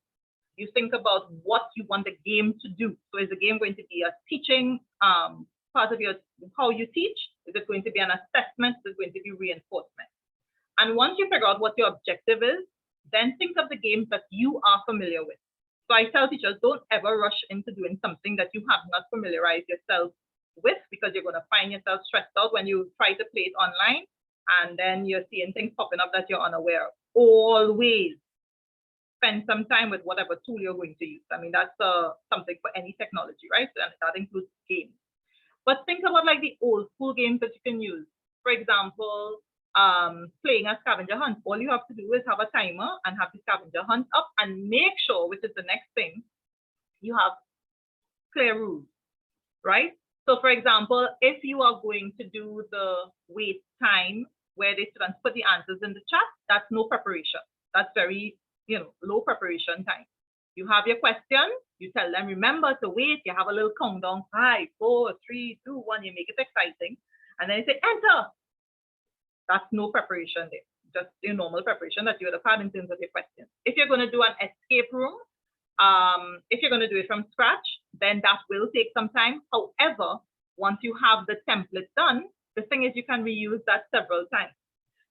You think about what you want the game to do. So is the game going to be a teaching part of your how you teach? Is it going to be an assessment? Is it going to be reinforcement? And once you figure out what your objective is, then think of the games that you are familiar with. So I tell teachers, don't ever rush into doing something that you have not familiarized yourself with, because you're going to find yourself stressed out when you try to play it online, and then you're seeing things popping up that you're unaware of. Always spend some time with whatever tool you're going to use. I mean, that's something for any technology, right? And that includes games. But think about like the old school games that you can use. For example, playing a scavenger hunt. All you have to do is have a timer and have the scavenger hunt up, and make sure, which is the next thing, you have clear rules, right? So for example, if you are going to do the wait time where the students put the answers in the chat, that's no preparation. That's very, low preparation time. You have your question, you tell them, remember to wait, you have a little countdown, 5, 4, 3, 2, 1, you make it exciting, and then you say, enter. That's no preparation there, just your normal preparation that you would have had in terms of your questions. If you're going to do an escape room, if you're going to do it from scratch, then that will take some time. However, once you have the template done, the thing is you can reuse that several times.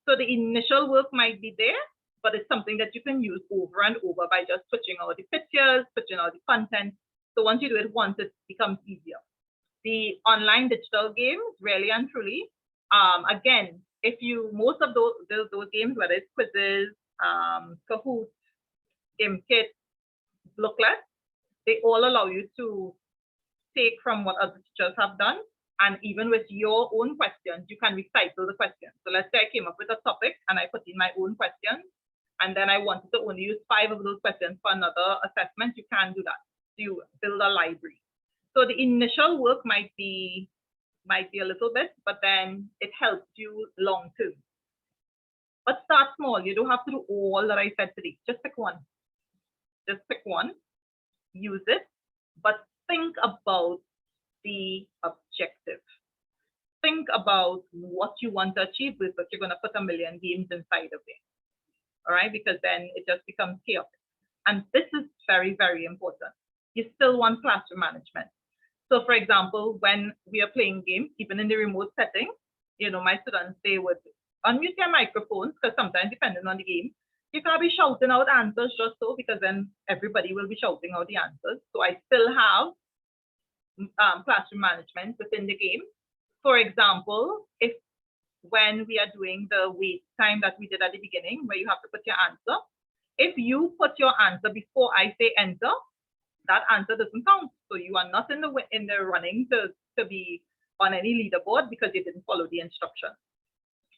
So the initial work might be there, but it's something that you can use over and over by just switching out the pictures, switching out the content. So once you do it once, it becomes easier. The online digital games, really and truly, again, if you, most of those games, whether it's quizzes, Kahoot, GameKit, Booklet, they all allow you to take from what other teachers have done, and even with your own questions, you can recycle the questions. So let's say I came up with a topic and I put in my own questions, and then I wanted to only use 5 of those questions for another assessment, you can do that. So you build a library. So the initial work might be a little bit, but then it helps you long term. But start small. You don't have to do all that I said today. Just pick one. Just pick one. Use it, but think about the objective. Think about what you want to achieve with, but you're going to put a million games inside of it. All right, because then it just becomes chaotic. And this is very, very important. You still want classroom management. So for example, when we are playing games, even in the remote setting, my students, they would unmute their microphones, because sometimes depending on the game, you can't be shouting out answers just so, because then everybody will be shouting out the answers. So I still have classroom management within the game. For example, when we are doing the wait time that we did at the beginning, where you have to put your answer, if you put your answer before I say enter, that answer doesn't count. So you are not in the running to be on any leaderboard because you didn't follow the instructions.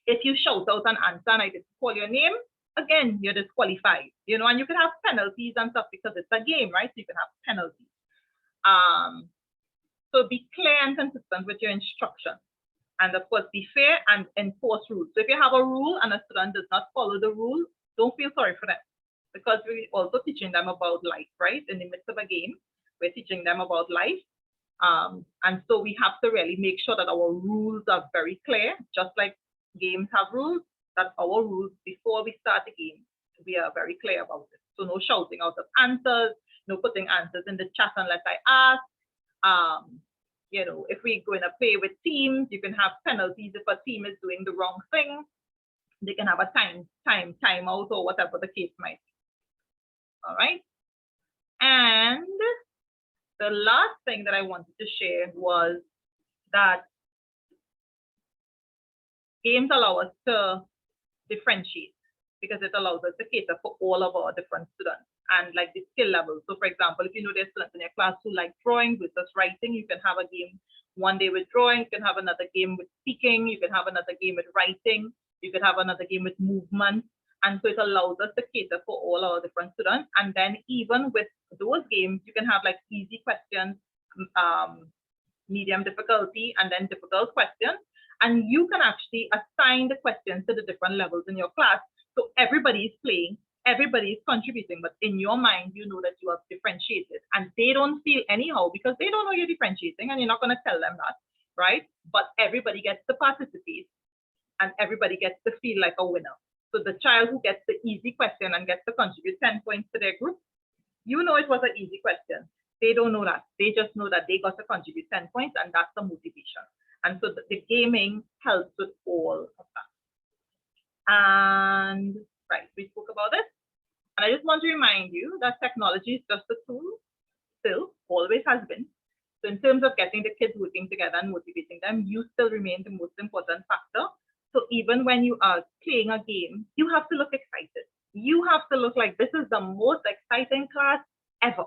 If you shout out an answer and I didn't call your name, again, you're disqualified, and you can have penalties and stuff because it's a game, right? So you can have penalties. So be clear and consistent with your instructions. And of course, be fair and enforce rules. So if you have a rule and a student does not follow the rule, don't feel sorry for them, because we're also teaching them about life, right? In the midst of a game, we're teaching them about life. And so we have to really make sure that our rules are very clear, just like games have rules, that our rules before we start the game, we are very clear about it. So no shouting out of answers, no putting answers in the chat unless I ask. If we're going to play with teams, you can have penalties if a team is doing the wrong thing. They can have a timeout or whatever the case might be. All right. And The last thing that I wanted to share was that games allow us to differentiate because it allows us to cater for all of our different students and like the skill levels. So for example, if you know there's students in your class who like drawing versus writing, you can have a game one day with drawing, you can have another game with speaking, you can have another game with writing, you can have another game with movement. And so it allows us to cater for all our different students. And then even with those games, you can have like easy questions, medium difficulty, and then difficult questions. And you can actually assign the questions to the different levels in your class. So everybody's playing, everybody's contributing, but in your mind, you know that you have differentiated. And they don't feel anyhow because they don't know you're differentiating and you're not going to tell them that, right? But everybody gets to participate and everybody gets to feel like a winner. So the child who gets the easy question and gets to contribute 10 points to their group, you know it was an easy question. They don't know that. They just know that they got to contribute 10 points and that's the motivation. And so the gaming helps with all of that. And right, we spoke about it. And I just want to remind you that technology is just a tool, still, always has been. So in terms of getting the kids working together and motivating them, you still remain the most important factor. So even when you are playing a game, you have to look excited. You have to look like this is the most exciting class ever,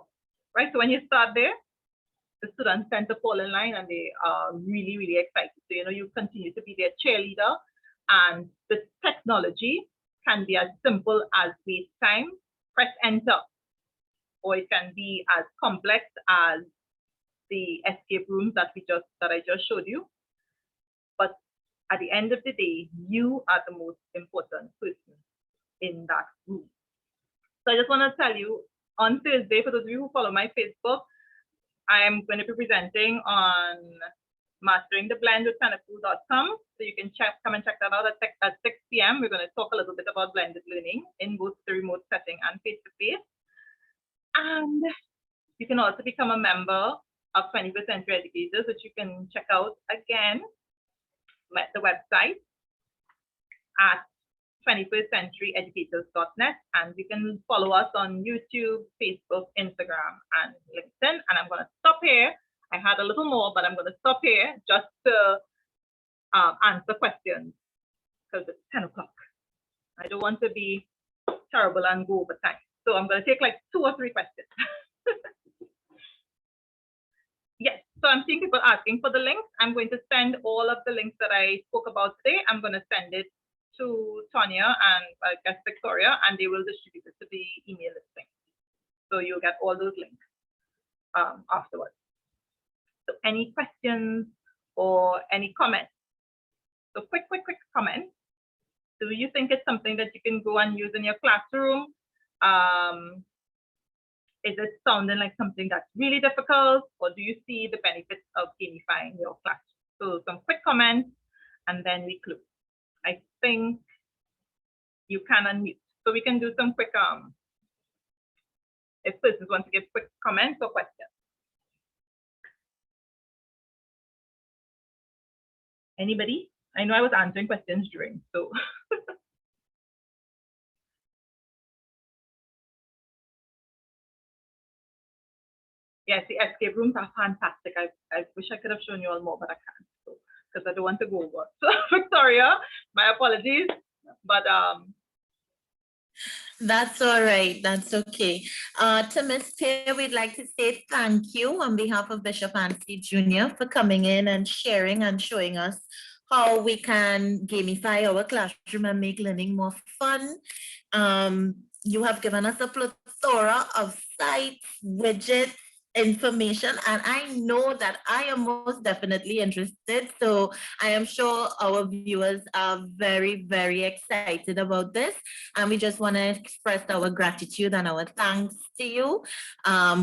right? So when you start there, the students tend to fall in line and they are really, really excited. So, you know, you continue to be their cheerleader, and the technology can be as simple as wait time, press enter, or it can be as complex as the escape rooms that I just showed you. But at the end of the day, you are the most important person in that room. So I just want to tell you, on Thursday, for those of you who follow my Facebook, I am going to be presenting on masteringtheblend.com. So you can come and check that out at 6 p.m. We're going to talk a little bit about blended learning in both the remote setting and face-to-face. And you can also become a member of 21st Century Educators, which you can check out again at the website at 21stcenturyeducators.net, and you can follow us on YouTube, Facebook, Instagram, and LinkedIn. And I'm going to stop here. I had a little more, but I'm going to stop here just to answer questions because it's 10 o'clock. I don't want to be terrible and go over time. So I'm going to take like 2 or 3 questions. Yes, so I'm seeing people asking for the links. I'm going to send all of the links that I spoke about today. I'm going to send it to Tonya and I guess Victoria, and they will distribute it to the email listing. So you'll get all those links afterwards. So any questions or any comments? So quick comment. Do you think it's something that you can go and use in your classroom? Is it sounding like something that's really difficult, or do you see the benefits of gamifying your class? So some quick comments, and then we close. I think you can unmute. So we can do some quick, if persons want to give quick comments or questions. Anybody? I know I was answering questions during, so. Yes, the escape rooms are fantastic. I wish I could have shown you all more, but I can't, because I don't want to go over. So Victoria, my apologies, but That's all right. That's okay. To Ms. Pear, we'd like to say thank you on behalf of Bishop Anstey Jr. for coming in and sharing and showing us how we can gamify our classroom and make learning more fun. You have given us a plethora of sites, widgets, information, and I know that I am most definitely interested. So I am sure our viewers are very, very excited about this. And we just want to express our gratitude and our thanks to you.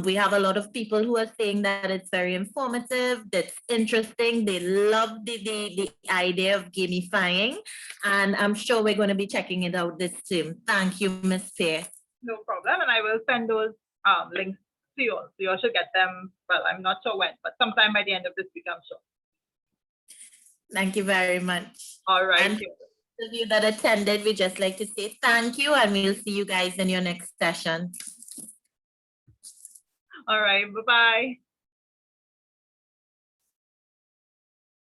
We have a lot of people who are saying that it's very informative, that's interesting. They love the idea of gamifying. And I'm sure we're going to be checking it out this term. Thank you, Ms. Pear. No problem. And I will send those links to you all. So you all should get them. Well, I'm not sure when, but sometime by the end of this week, I'm sure. Thank you very much. All right. And those of you that attended, we just like to say thank you, and we'll see you guys in your next session. All right. Bye-bye.